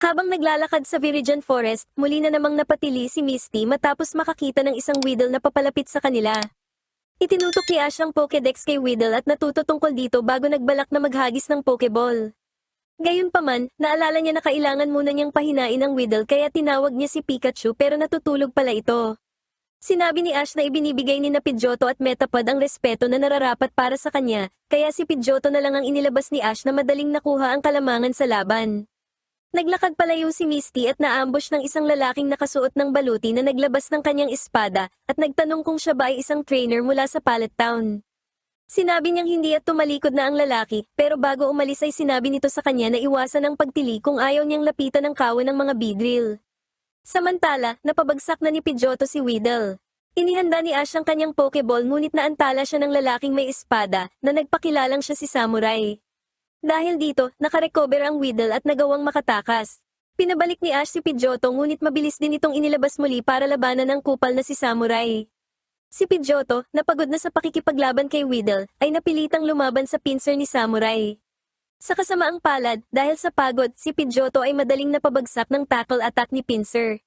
Habang naglalakad sa Viridian Forest, muli na namang napatili si Misty matapos makakita ng isang Weedle na papalapit sa kanila. Itinutok ni Ash ang Pokédex kay Weedle at natuto tungkol dito bago nagbalak na maghagis ng Pokéball. Gayunpaman, naalala niya na kailangan muna niyang pahinain ang Weedle kaya tinawag niya si Pikachu pero natutulog pala ito. Sinabi ni Ash na ibinibigay ni na Pidgeotto at Metapod ang respeto na nararapat para sa kanya, kaya si Pidgeotto na lang ang inilabas ni Ash na madaling nakuha ang kalamangan sa laban. Naglakad palayo si Misty at naambush ng isang lalaking nakasuot ng baluti na naglabas ng kanyang espada at nagtanong kung siya ba ay isang trainer mula sa Pallet Town. Sinabi niyang hindi at tumalikod na ang lalaki, pero bago umalis ay sinabi nito sa kanya na iwasan ang pagtili kung ayaw niyang lapitan ng kawan ng mga Beedrill. Samantala, napabagsak na ni Pidgeotto si Weedle. Inihanda ni Ash ang kanyang Pokeball ngunit naantala siya ng lalaking may espada na nagpakilalang siya si Samurai. Dahil dito, nakarecover ang Weedle at nagawang makatakas. Pinabalik ni Ash si Pidgeotto ngunit mabilis din itong inilabas muli para labanan ng kupal na si Samurai. Si Pidgeotto, napagod na sa pakikipaglaban kay Weedle, ay napilitang lumaban sa pincer ni Samurai. Sa kasamaang palad, dahil sa pagod, si Pidgeotto ay madaling napabagsak ng tackle attack ni Pinsir.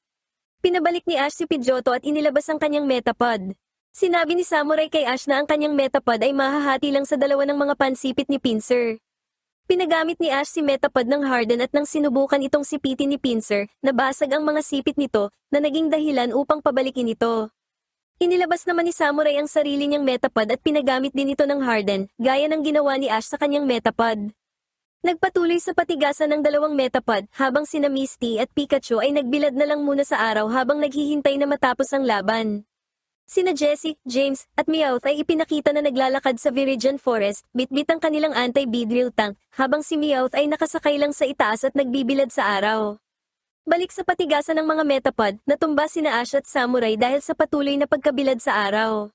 Pinabalik ni Ash si Pidgeotto at inilabas ang kanyang Metapod. Sinabi ni Samurai kay Ash na ang kanyang Metapod ay mahahati lang sa dalawa ng mga pansipit ni Pinsir. Pinagamit ni Ash si Metapod ng Harden at nang sinubukan itong sipitin ni Pinsir, nabasag ang mga sipit nito, na naging dahilan upang pabalikin ito. Inilabas naman ni Samurai ang sarili niyang Metapod at pinagamit din ito ng Harden, gaya ng ginawa ni Ash sa kanyang Metapod. Nagpatuloy sa patigasan ng dalawang Metapod habang sina Misty at Pikachu ay nagbilad na lang muna sa araw habang naghihintay na matapos ang laban. Sina Jessie, James, at Meowth ay ipinakita na naglalakad sa Viridian Forest, bitbit ang kanilang anti-Beedrill tank, habang si Meowth ay nakasakay lang sa itaas at nagbibilad sa araw. Balik sa patigasan ng mga Metapod, natumba sina Ash at Samurai dahil sa patuloy na pagkabilad sa araw.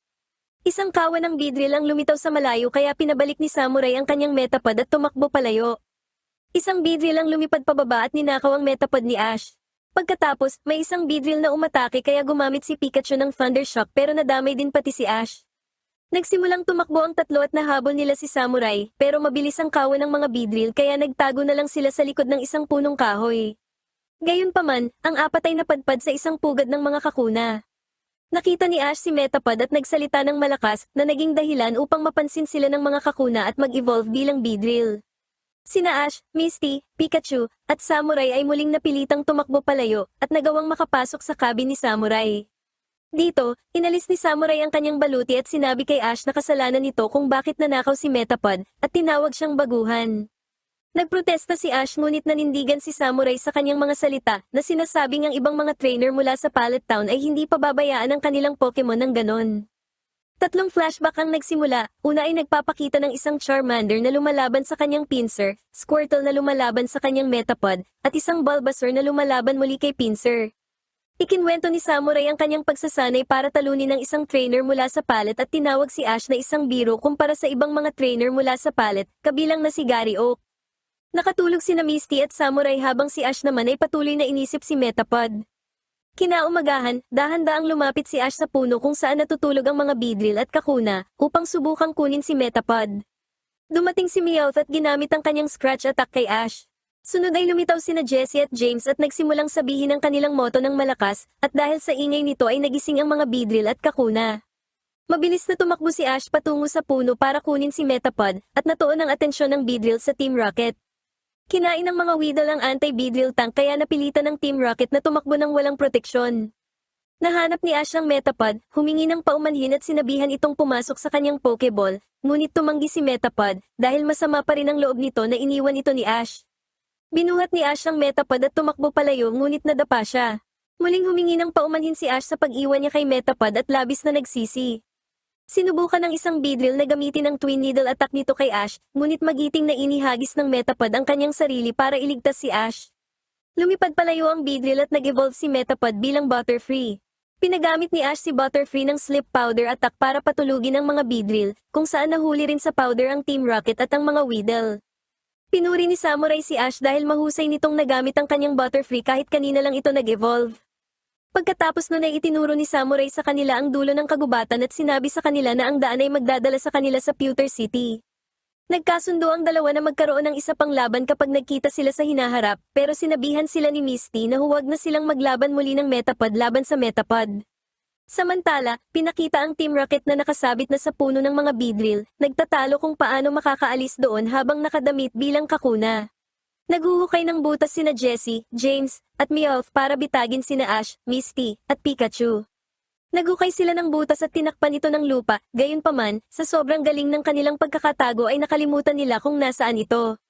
Isang kawan ng Beedrill ang lumitaw sa malayo kaya pinabalik ni Samurai ang kanyang Metapod at tumakbo palayo. Isang Beedrill ang lumipad pababa at ninakaw ang Metapod ni Ash. Pagkatapos, may isang Beedrill na umatake kaya gumamit si Pikachu ng Thunder Shock pero nadamay din pati si Ash. Nagsimulang tumakbo ang tatlo at nahabol nila si Samurai, pero mabilis ang kawan ng mga Beedrill kaya nagtago na lang sila sa likod ng isang punong kahoy. Gayunpaman, ang apat ay napadpad sa isang pugad ng mga kakuna. Nakita ni Ash si Metapod at nagsalita ng malakas na naging dahilan upang mapansin sila ng mga kakuna at mag-evolve bilang Beedrill. Sina Ash, Misty, Pikachu, at Samurai ay muling napilitang tumakbo palayo at nagawang makapasok sa cabin ni Samurai. Dito, inalis ni Samurai ang kanyang baluti at sinabi kay Ash na kasalanan nito kung bakit nanakaw si Metapod at tinawag siyang baguhan. Nagprotesta si Ash ngunit nanindigan si Samurai sa kanyang mga salita na sinasabing ang ibang mga trainer mula sa Pallet Town ay hindi pababayaan ang kanilang Pokemon ng ganon. Tatlong flashback ang nagsimula, una ay nagpapakita ng isang Charmander na lumalaban sa kanyang Pinsir, Squirtle na lumalaban sa kanyang Metapod, at isang Bulbasaur na lumalaban muli kay Pinsir. Ikinwento ni Samurai ang kanyang pagsasanay para talunin ng isang trainer mula sa Pallet at tinawag si Ash na isang biro kumpara sa ibang mga trainer mula sa Pallet, kabilang na si Gary Oak. Nakatulog sina Misty at Samurai habang si Ash naman ay patuloy na inisip si Metapod. Kinaumagahan, dahan-daang lumapit si Ash sa puno kung saan natutulog ang mga Beedrill at kakuna, upang subukang kunin si Metapod. Dumating si Meowth at ginamit ang kanyang scratch attack kay Ash. Sunod ay lumitaw sina Jessie at James at nagsimulang sabihin ang kanilang motto ng malakas, at dahil sa ingay nito ay nagising ang mga Beedrill at kakuna. Mabilis na tumakbo si Ash patungo sa puno para kunin si Metapod, at natuon ang atensyon ng Beedrill sa Team Rocket. Kinain ng mga Weedle ang anti-Beedrill tank kaya napilitan ng Team Rocket na tumakbo ng walang proteksyon. Nahanap ni Ash ang Metapod, humingi ng paumanhin at sinabihan itong pumasok sa kanyang Pokeball, ngunit tumanggi si Metapod dahil masama pa rin ang loob nito na iniwan ito ni Ash. Binuhat ni Ash ang Metapod at tumakbo palayo ngunit nadapa siya. Muling humingi ng paumanhin si Ash sa pag-iwan niya kay Metapod at labis na nagsisi. Sinubukan ng isang Beedrill na gamitin ang Twin Needle attack nito kay Ash, ngunit magiting na inihagis ng Metapod ang kanyang sarili para iligtas si Ash. Lumipad palayo ang Beedrill at nag-evolve si Metapod bilang Butterfree. Pinagamit ni Ash si Butterfree ng Slip Powder attack para patulugin ang mga Beedrill, kung saan nahuli rin sa powder ang Team Rocket at ang mga Weedle. Pinuri ni Samurai si Ash dahil mahusay nitong nagamit ang kanyang Butterfree kahit kanina lang ito nag-evolve. Pagkatapos nun ay itinuro ni Samurai sa kanila ang dulo ng kagubatan at sinabi sa kanila na ang daan ay magdadala sa kanila sa Pewter City. Nagkasundo ang dalawa na magkaroon ng isa pang laban kapag nagkita sila sa hinaharap, pero sinabihan sila ni Misty na huwag na silang maglaban muli ng Metapod laban sa Metapod. Samantala, pinakita ang Team Rocket na nakasabit na sa puno ng mga Beedrill, nagtatalo kung paano makakaalis doon habang nakadamit bilang kakuna. Naghuhukay ng butas sina Jessie, James, at Meowth para bitagin sina Ash, Misty, at Pikachu. Naghukay sila ng butas at tinakpan ito ng lupa, gayunpaman, sa sobrang galing ng kanilang pagkakatago ay nakalimutan nila kung nasaan ito.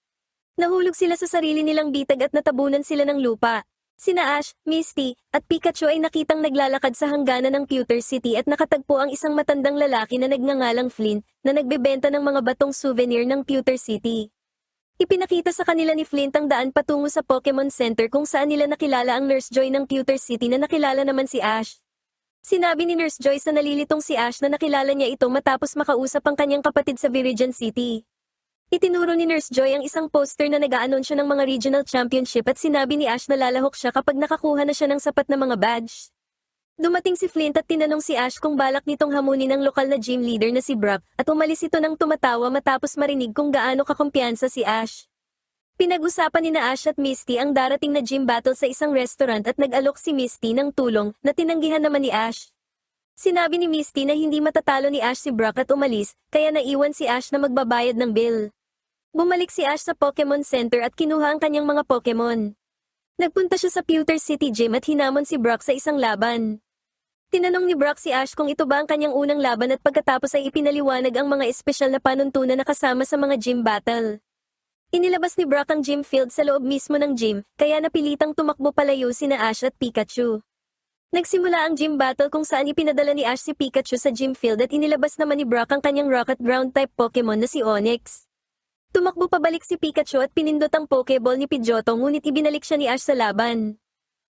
Nahulog sila sa sarili nilang bitag at natabunan sila ng lupa. Sina Ash, Misty, at Pikachu ay nakitang naglalakad sa hangganan ng Pewter City at nakatagpo ang isang matandang lalaki na nagngangalang Flint, na nagbebenta ng mga batong souvenir ng Pewter City. Ipinakita sa kanila ni Flint ang daan patungo sa Pokemon Center kung saan nila nakilala ang Nurse Joy ng Pewter City na nakilala naman si Ash. Sinabi ni Nurse Joyce na nalilitong si Ash na nakilala niya ito matapos makausap ang kanyang kapatid sa Viridian City. Itinuro ni Nurse Joy ang isang poster na nag-aanunsyo ng mga regional championship at sinabi ni Ash na lalahok siya kapag nakakuha na siya ng sapat na mga badge. Dumating si Flint at tinanong si Ash kung balak nitong hamunin ang lokal na gym leader na si Brock at umalis ito ng tumatawa matapos marinig kung gaano kakumpiyansa si Ash. Pinag-usapan ni na Ash at Misty ang darating na gym battle sa isang restaurant at nag-alok si Misty ng tulong na tinanggihan naman ni Ash. Sinabi ni Misty na hindi matatalo ni Ash si Brock at umalis, kaya naiwan si Ash na magbabayad ng bill. Bumalik si Ash sa Pokemon Center at kinuha ang kanyang mga Pokemon. Nagpunta siya sa Pewter City Gym at hinamon si Brock sa isang laban. Tinanong ni Brock si Ash kung ito ba ang kanyang unang laban at pagkatapos ay ipinaliwanag ang mga espesyal na panuntunan na kasama sa mga gym battle. Inilabas ni Brock ang gym field sa loob mismo ng gym, kaya napilitang tumakbo palayo sina Ash at Pikachu. Nagsimula ang gym battle kung saan ipinadala ni Ash si Pikachu sa gym field at inilabas naman ni Brock ang kanyang Rocket Ground-type Pokemon na si Onix. Tumakbo pabalik si Pikachu at pinindot ang Pokeball ni Pidgeotto ngunit ibinalik siya ni Ash sa laban.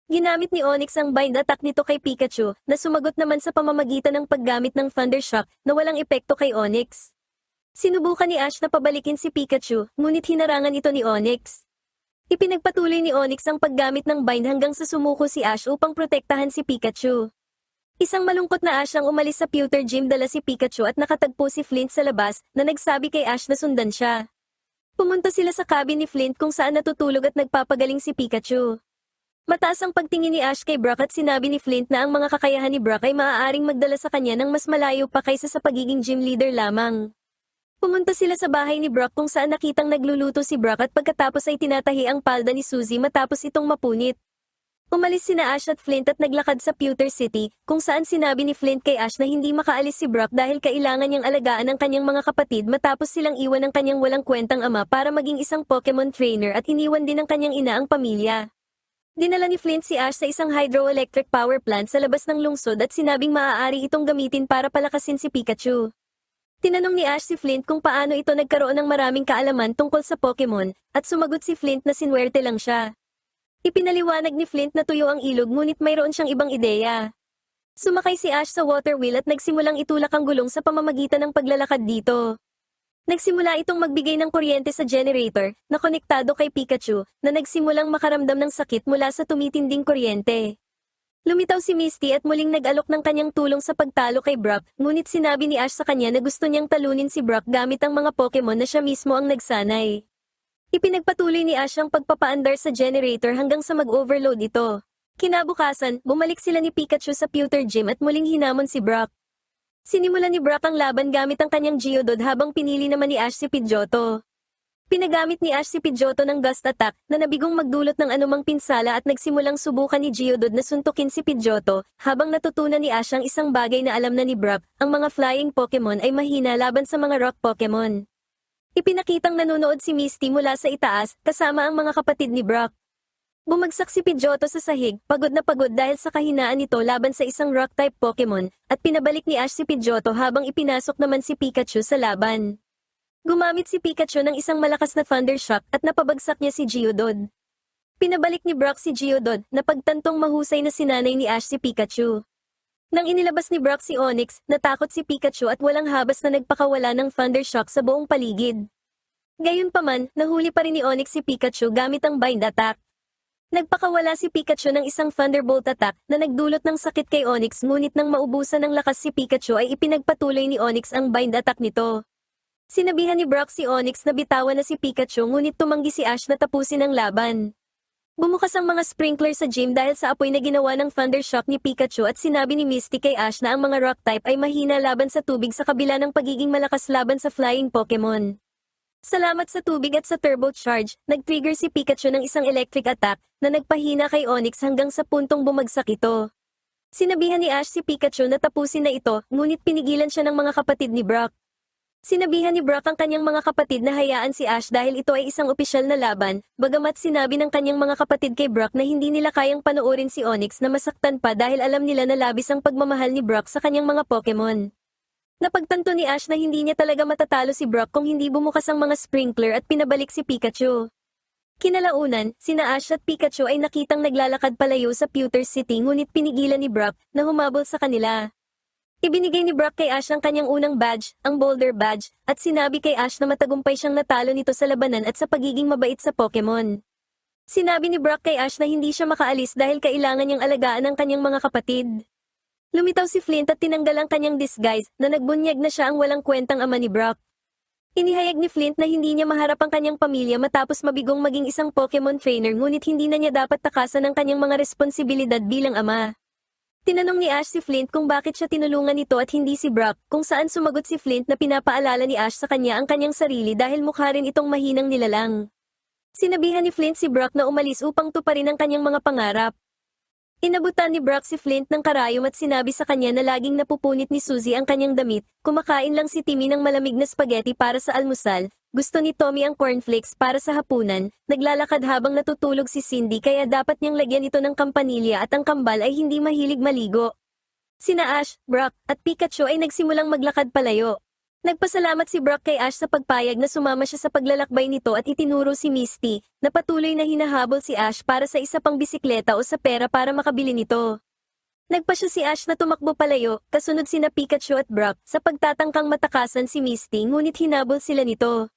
Ginamit ni Onix ang bind attack nito kay Pikachu, na sumagot naman sa pamamagitan ng paggamit ng Thunder Shock na walang epekto kay Onix. Sinubukan ni Ash na pabalikin si Pikachu, ngunit hinarangan ito ni Onix. Ipinagpatuloy ni Onix ang paggamit ng bind hanggang sa sumuko si Ash upang protektahan si Pikachu. Isang malungkot na Ash ang umalis sa Pewter Gym dala si Pikachu at nakatagpo si Flint sa labas na nagsabi kay Ash na sundan siya. Pumunta sila sa cabin ni Flint kung saan natutulog at nagpapagaling si Pikachu. Mataas ang pagtingin ni Ash kay Brock at sinabi ni Flint na ang mga kakayahan ni Brock ay maaaring magdala sa kanya ng mas malayo pa kaysa sa pagiging gym leader lamang. Pumunta sila sa bahay ni Brock kung saan nakitang nagluluto si Brock at pagkatapos ay tinatahi ang palda ni Suzy matapos itong mapunit. Umalis sina Ash at Flint at naglakad sa Pewter City, kung saan sinabi ni Flint kay Ash na hindi makaalis si Brock dahil kailangan niyang alagaan ang kanyang mga kapatid matapos silang iwan ng kanyang walang kwentang ama para maging isang Pokemon trainer at iniwan din ng kanyang ina ang pamilya. Dinala ni Flint si Ash sa isang hydroelectric power plant sa labas ng lungsod at sinabing maaari itong gamitin para palakasin si Pikachu. Tinanong ni Ash si Flint kung paano ito nagkaroon ng maraming kaalaman tungkol sa Pokemon, at sumagot si Flint na sinwerte lang siya. Ipinaliwanag ni Flint na tuyo ang ilog ngunit mayroon siyang ibang ideya. Sumakay si Ash sa water wheel at nagsimulang itulak ang gulong sa pamamagitan ng paglalakad dito. Nagsimula itong magbigay ng kuryente sa generator, na konektado kay Pikachu, na nagsimulang makaramdam ng sakit mula sa tumitinding kuryente. Lumitaw si Misty at muling nag-alok ng kanyang tulong sa pagtalo kay Brock, ngunit sinabi ni Ash sa kanya na gusto niyang talunin si Brock gamit ang mga Pokemon na siya mismo ang nagsanay. Ipinagpatuloy ni Ash ang pagpapaandar sa generator hanggang sa mag-overload ito. Kinabukasan, bumalik sila ni Pikachu sa Pewter Gym at muling hinamon si Brock. Sinimulan ni Brock ang laban gamit ang kanyang Geodude habang pinili naman ni Ash si Pidgeotto. Pinagamit ni Ash si Pidgeotto ng Gust Attack na nabigong magdulot ng anumang pinsala at nagsimulang subukan ni Geodude na suntukin si Pidgeotto, habang natutunan ni Ash ang isang bagay na alam na ni Brock, ang mga flying Pokemon ay mahina laban sa mga rock Pokemon. Ipinakitang nanonood si Misty mula sa itaas, kasama ang mga kapatid ni Brock. Bumagsak si Pidgeotto sa sahig, pagod na pagod dahil sa kahinaan nito laban sa isang rock-type Pokemon, at pinabalik ni Ash si Pidgeotto habang ipinasok naman si Pikachu sa laban. Gumamit si Pikachu ng isang malakas na Thunder Shock at napabagsak niya si Geodude. Pinabalik ni Brock si Geodude, na pagtantong mahusay na sinanay ni Ash si Pikachu. Nang inilabas ni Brock si Onix, natakot si Pikachu at walang habas na nagpakawala ng Thunder Shock sa buong paligid. Gayunpaman, nahuli pa rin ni Onix si Pikachu gamit ang Bind Attack. Nagpakawala si Pikachu ng isang Thunderbolt Attack na nagdulot ng sakit kay Onix, ngunit nang maubusan ng lakas si Pikachu ay ipinagpatuloy ni Onix ang Bind Attack nito. Sinabihan ni Brock si Onyx na bitawan na si Pikachu ngunit tumanggi si Ash na tapusin ang laban. Bumukas ang mga sprinkler sa gym dahil sa apoy na ginawa ng Thundershock ni Pikachu at sinabi ni Misty kay Ash na ang mga rock type ay mahina laban sa tubig sa kabila ng pagiging malakas laban sa flying Pokemon. Salamat sa tubig at sa Turbo Charge, nag-trigger si Pikachu ng isang electric attack na nagpahina kay Onyx hanggang sa puntong bumagsak ito. Sinabihan ni Ash si Pikachu na tapusin na ito, ngunit pinigilan siya ng mga kapatid ni Brock. Sinabihan ni Brock ang kanyang mga kapatid na hayaan si Ash dahil ito ay isang opisyal na laban, bagamat sinabi ng kanyang mga kapatid kay Brock na hindi nila kayang panoorin si Onyx na masaktan pa dahil alam nila na labis ang pagmamahal ni Brock sa kanyang mga Pokemon. Napagtanto ni Ash na hindi niya talaga matatalo si Brock kung hindi bumukas ang mga sprinkler at pinabalik si Pikachu. Kinalaunan, sina Ash at Pikachu ay nakitang naglalakad palayo sa Pewter City ngunit pinigilan ni Brock na humabol sa kanila. Ibinigay ni Brock kay Ash ang kanyang unang badge, ang Boulder Badge, at sinabi kay Ash na matagumpay siyang natalo nito sa labanan at sa pagiging mabait sa Pokemon. Sinabi ni Brock kay Ash na hindi siya makaalis dahil kailangan niyang alagaan ang kanyang mga kapatid. Lumitaw si Flint at tinanggal ang kanyang disguise na nagbunyag na siya ang walang kwentang ama ni Brock. Inihayag ni Flint na hindi niya maharap ang kanyang pamilya matapos mabigong maging isang Pokemon trainer ngunit hindi na niya dapat takasan ang kanyang mga responsibilidad bilang ama. Tinanong ni Ash si Flint kung bakit siya tinulungan nito at hindi si Brock, kung saan sumagot si Flint na pinapaalala ni Ash sa kanya ang kanyang sarili dahil mukha rin itong mahinang nilalang. Sinabihan ni Flint si Brock na umalis upang tuparin ang kanyang mga pangarap. Inabutan ni Brock si Flint ng karayom at sinabi sa kanya na laging napupunit ni Suzy ang kanyang damit, kumakain lang si Timmy ng malamig na spaghetti para sa almusal, gusto ni Tommy ang cornflakes para sa hapunan, naglalakad habang natutulog si Cindy kaya dapat niyang lagyan ito ng kampanilya at ang kambal ay hindi mahilig maligo. Sina Ash, Brock, at Pikachu ay nagsimulang maglakad palayo. Nagpasalamat si Brock kay Ash sa pagpayag na sumama siya sa paglalakbay nito at itinuro si Misty, na patuloy na hinahabol si Ash para sa isa pang bisikleta o sa pera para makabili nito. Nagpasya si Ash na tumakbo palayo, kasunod sina Pikachu at Brock sa pagtatangkang matakasan si Misty ngunit hinabol sila nito.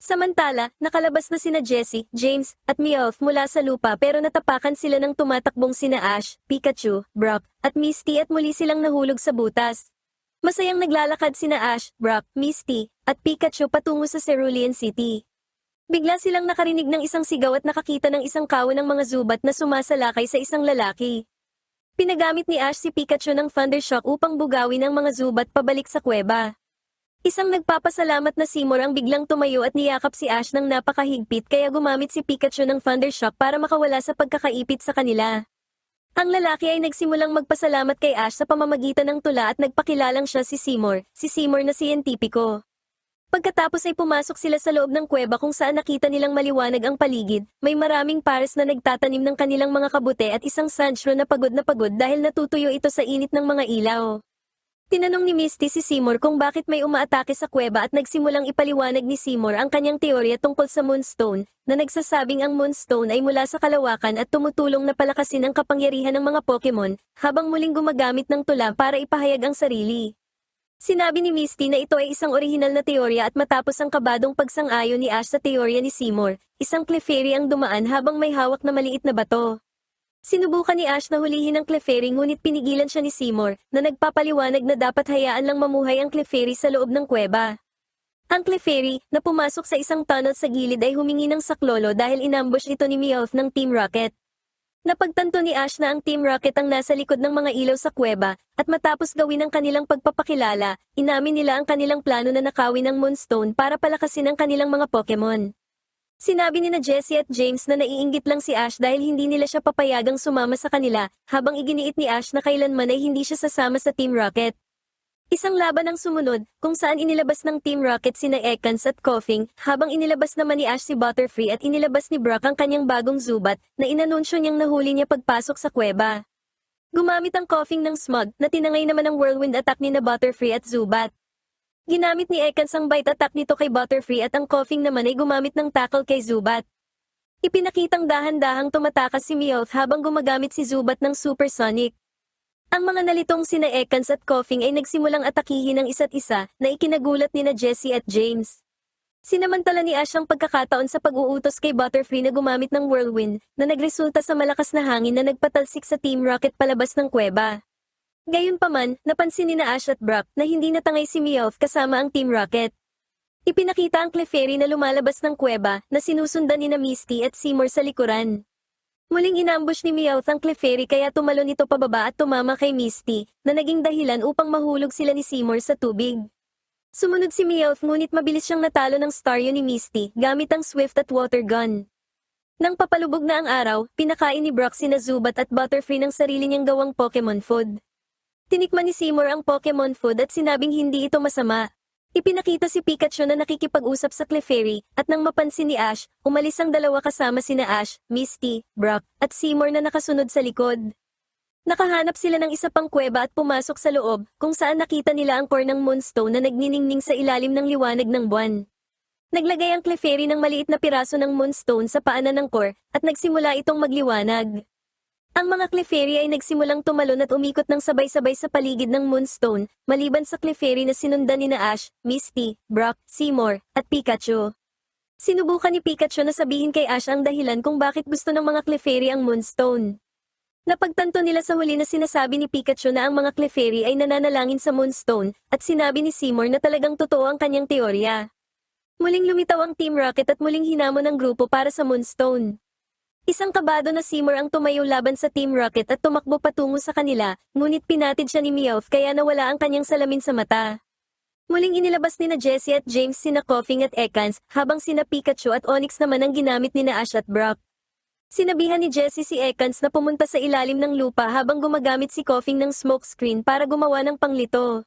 Samantala, nakalabas na sina Jessie, James, at Meowth mula sa lupa pero natapakan sila ng tumatakbong sina Ash, Pikachu, Brock, at Misty at muli silang nahulog sa butas. Masayang naglalakad sina Ash, Brock, Misty, at Pikachu patungo sa Cerulean City. Bigla silang nakarinig ng isang sigaw at nakakita ng isang kawan ng mga zubat na sumasalakay sa isang lalaki. Pinagamit ni Ash si Pikachu ng Thundershock upang bugawin ang mga zubat pabalik sa kuweba. Isang nagpapasalamat na Seymour ang biglang tumayo at niyakap si Ash ng napakahigpit kaya gumamit si Pikachu ng Thundershock para makawala sa pagkakaipit sa kanila. Ang lalaki ay nagsimulang magpasalamat kay Ash sa pamamagitan ng tula at nagpakilalang siya si Seymour na siyentipiko. Pagkatapos ay pumasok sila sa loob ng kuweba kung saan nakita nilang maliwanag ang paligid, may maraming pares na nagtatanim ng kanilang mga kabute at isang Sandshrew na pagod dahil natutuyo ito sa init ng mga ilaw. Tinanong ni Misty si Seymour kung bakit may umaatake sa kuweba at nagsimulang ipaliwanag ni Seymour ang kanyang teorya tungkol sa Moonstone, na nagsasabing ang Moonstone ay mula sa kalawakan at tumutulong na palakasin ang kapangyarihan ng mga Pokemon, habang muling gumagamit ng tula para ipahayag ang sarili. Sinabi ni Misty na ito ay isang orihinal na teorya at matapos ang kabadong pagsang-ayon ni Ash sa teorya ni Seymour, isang Clefairy ang dumaan habang may hawak na maliit na bato. Sinubukan ni Ash na hulihin ang Clefairy ngunit pinigilan siya ni Seymour, na nagpapaliwanag na dapat hayaan lang mamuhay ang Clefairy sa loob ng kuweba. Ang Clefairy, na pumasok sa isang tunnel sa gilid ay humingi ng saklolo dahil inambush ito ni Meowth ng Team Rocket. Napagtanto ni Ash na ang Team Rocket ang nasa likod ng mga ilaw sa kuweba, at matapos gawin ang kanilang pagpapakilala, inamin nila ang kanilang plano na nakawin ang Moonstone para palakasin ang kanilang mga Pokemon. Sinabi ni na Jessie at James na naiinggit lang si Ash dahil hindi nila siya papayagang sumama sa kanila, habang iginiit ni Ash na kailanman ay hindi siya sasama sa Team Rocket. Isang laban ang sumunod, kung saan inilabas ng Team Rocket sina Ekans at Koffing, habang inilabas naman ni Ash si Butterfree at inilabas ni Brock ang kanyang bagong zubat, na inanunsyo niyang nahuli niya pagpasok sa kuweba. Gumamit ang Koffing ng Smog, na tinangay naman ang whirlwind attack ni na Butterfree at Zubat. Ginamit ni Ekans ang bite attack nito kay Butterfree at ang Koffing naman ay gumamit ng tackle kay Zubat. Ipinakitang dahan-dahang tumatakas si Meowth habang gumagamit si Zubat ng Supersonic. Ang mga nalitong sina Ekans at Koffing ay nagsimulang atakihin ang isa't isa na ikinagulat ni na Jessie at James. Sinamantala ni Ash ang pagkakataon sa pag-uutos kay Butterfree na gumamit ng whirlwind na nagresulta sa malakas na hangin na nagpatalsik sa Team Rocket palabas ng kuweba. Gayunpaman, napansin ni na Ash at Brock na hindi natangay si Meowth kasama ang Team Rocket. Ipinakita ang Clefairy na lumalabas ng kuweba na sinusundan ni na Misty at Seymour sa likuran. Muling inambush ni Meowth ang Clefairy kaya tumalon ito pababa at tumama kay Misty, na naging dahilan upang mahulog sila ni Seymour sa tubig. Sumunod si Meowth ngunit mabilis siyang natalo ng Staryu ni Misty gamit ang Swift at Water Gun. Nang papalubog na ang araw, pinakain ni Brock sina Zubat at Butterfree ng sarili niyang gawang Pokemon food. Tinikman ni Seymour ang Pokemon food at sinabing hindi ito masama. Ipinakita si Pikachu na nakikipag-usap sa Clefairy, at nang mapansin ni Ash, umalis ang dalawa kasama sina Ash, Misty, Brock, at Seymour na nakasunod sa likod. Nakahanap sila ng isa pang kuweba at pumasok sa loob, kung saan nakita nila ang core ng Moonstone na nagniningning sa ilalim ng liwanag ng buwan. Naglagay ang Clefairy ng maliit na piraso ng Moonstone sa paanan ng core, at nagsimula itong magliwanag. Ang mga Clefairy ay nagsimulang tumalon at umikot ng sabay-sabay sa paligid ng Moonstone, maliban sa Clefairy na sinundan ni na Ash, Misty, Brock, Seymour, at Pikachu. Sinubukan ni Pikachu na sabihin kay Ash ang dahilan kung bakit gusto ng mga Clefairy ang Moonstone. Napagtanto nila sa huli na sinasabi ni Pikachu na ang mga Clefairy ay nananalangin sa Moonstone, at sinabi ni Seymour na talagang totoo ang kanyang teorya. Muling lumitaw ang Team Rocket at muling hinamon ang grupo para sa Moonstone. Isang kabado na Seymour ang tumayo laban sa Team Rocket at tumakbo patungo sa kanila, ngunit pinatid siya ni Meowth kaya nawala ang kanyang salamin sa mata. Muling inilabas ni na Jessie at James sina Koffing at Ekans, habang sina Pikachu at Onix naman ang ginamit ni na Ash at Brock. Sinabihan ni Jessie si Ekans na pumunta sa ilalim ng lupa habang gumagamit si Koffing ng smokescreen para gumawa ng panglito.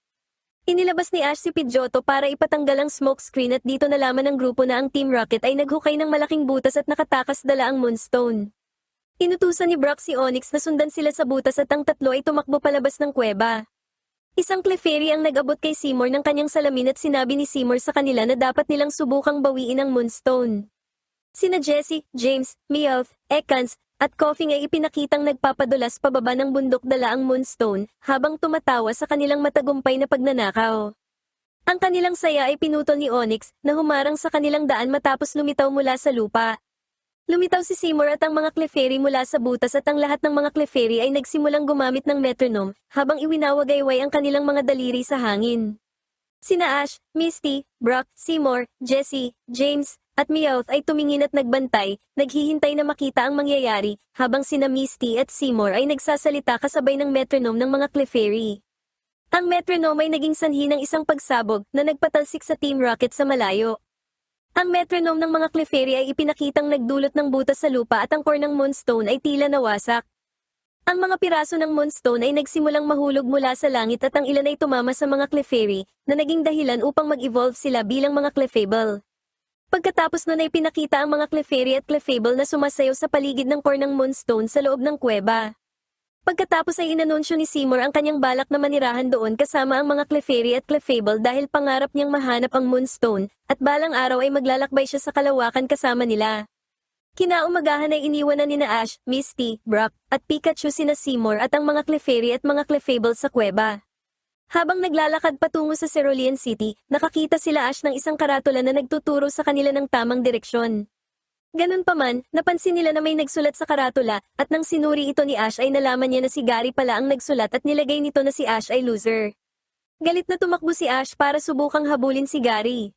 Inilabas ni Ash si Pidgeotto para ipatanggal ang smokescreen at dito nalaman ng grupo na ang Team Rocket ay naghukay ng malaking butas at nakatakas dala ang Moonstone. Inutusan ni Brock si Onix na sundan sila sa butas at ang tatlo ay tumakbo palabas ng kuweba. Isang Clefairy ang nag-abot kay Seymour ng kanyang salamin at sinabi ni Seymour sa kanila na dapat nilang subukang bawiin ang Moonstone. Sina Jessie, James, Meowth, Ekans, at Koffing ay ipinakitang nagpapadulas pababa ng bundok dala ang Moonstone, habang tumatawa sa kanilang matagumpay na pagnanakaw. Ang kanilang saya ay pinutol ni Onix, na humarang sa kanilang daan matapos lumitaw mula sa lupa. Lumitaw si Seymour at ang mga Clefairy mula sa butas at ang lahat ng mga Clefairy ay nagsimulang gumamit ng metronome, habang iwinawagayway ang kanilang mga daliri sa hangin. Sina Ash, Misty, Brock, Seymour, Jessie, James, at Meowth ay tumingin at nagbantay, naghihintay na makita ang mangyayari, habang sina Misty at Seymour ay nagsasalita kasabay ng metronome ng mga Clefairy. Ang metronome ay naging sanhi ng isang pagsabog na nagpatalsik sa Team Rocket sa malayo. Ang metronome ng mga Clefairy ay ipinakitang nagdulot ng butas sa lupa at ang core ng Moonstone ay tila nawasak. Ang mga piraso ng Moonstone ay nagsimulang mahulog mula sa langit at ang ilan ay tumama sa mga Clefairy, na naging dahilan upang mag-evolve sila bilang mga Clefable. Pagkatapos nun ay pinakita ang mga Clefairy at Clefable na sumasayaw sa paligid ng core ng Moonstone sa loob ng kuweba. Pagkatapos ay inanunsyo ni Seymour ang kanyang balak na manirahan doon kasama ang mga Clefairy at Clefable dahil pangarap niyang mahanap ang Moonstone, at balang araw ay maglalakbay siya sa kalawakan kasama nila. Kinaumagahan ay iniwan na nina Ash, Misty, Brock, at Pikachu sina Seymour at ang mga Clefairy at mga Clefable sa kuweba. Habang naglalakad patungo sa Cerulean City, nakakita sila Ash ng isang karatula na nagtuturo sa kanila ng tamang direksyon. Ganun pa man, napansin nila na may nagsulat sa karatula, at nang sinuri ito ni Ash ay nalaman niya na si Gary pala ang nagsulat at nilagay nito na si Ash ay loser. Galit na tumakbo si Ash para subukang habulin si Gary.